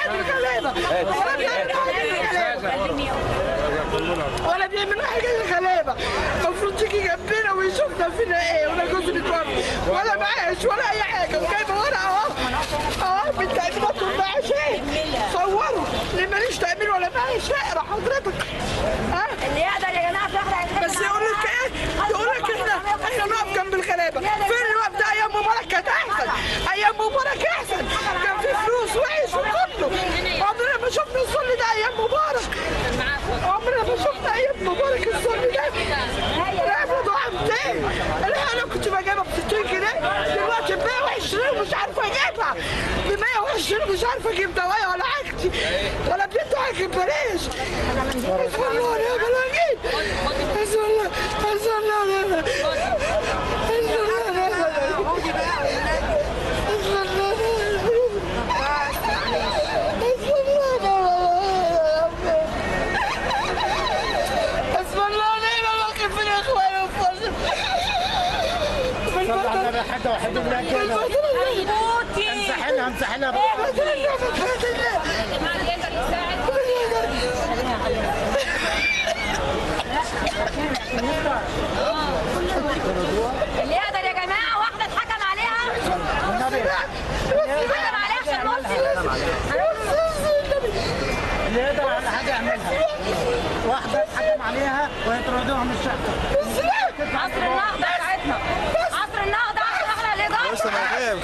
الغلابه ولا بيعملوا حاجه للغلابه. المفروض يجي جنبنا ويشوفنا فينا ايه، ولا جوز بيتوفى ولا معاش ولا اي حاجه، وجايبه ورقه اهو من تامينات والمعاش ايه. صوروا اللي ماليش تامين ولا معاش. اقرا حضرتك اللي يقدر يا جماعه في واحده بس يقول لك ايه؟ يقول لك احنا نقف جنب الغلابه. فين الوقت ده؟ ايام مبارك كانت احسن، ايام مبارك احسن، كان في فلوس وعيش وكله. عمرنا ما شفنا الظل ده ايام مبارك، عمرنا ما شفنا ايام مبارك الظل ده. العمله ضاعتين. انا كنت بجيبها ب 60 جنيه، دلوقتي ب 120 ومش عارفه اجيبها، ب 120 مش عارفه اجيب دوايا ولا حاجتي ولا بيدوا حاجه ببلاش. حسب الله ونعم الوكيل، حسب الله حسب الله حاجة واحدة منها كده امسحلها امسحلها اللي يقدر يا جماعه. واحده اتحكم عليها اتحكم عليها عشان اللي يقدر على حاجة يعملها. واحدة اتحكم عليها ويطردوها من الشقة. عصر النهضه بتاعتنا، عصر النهضه عشان احنا الايجار. خلاص يا مدام،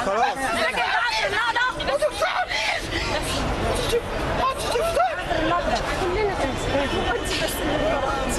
خلاص لكن عصر النهضه ما تقطعنيش. ما تقطعنيش. كلنا بس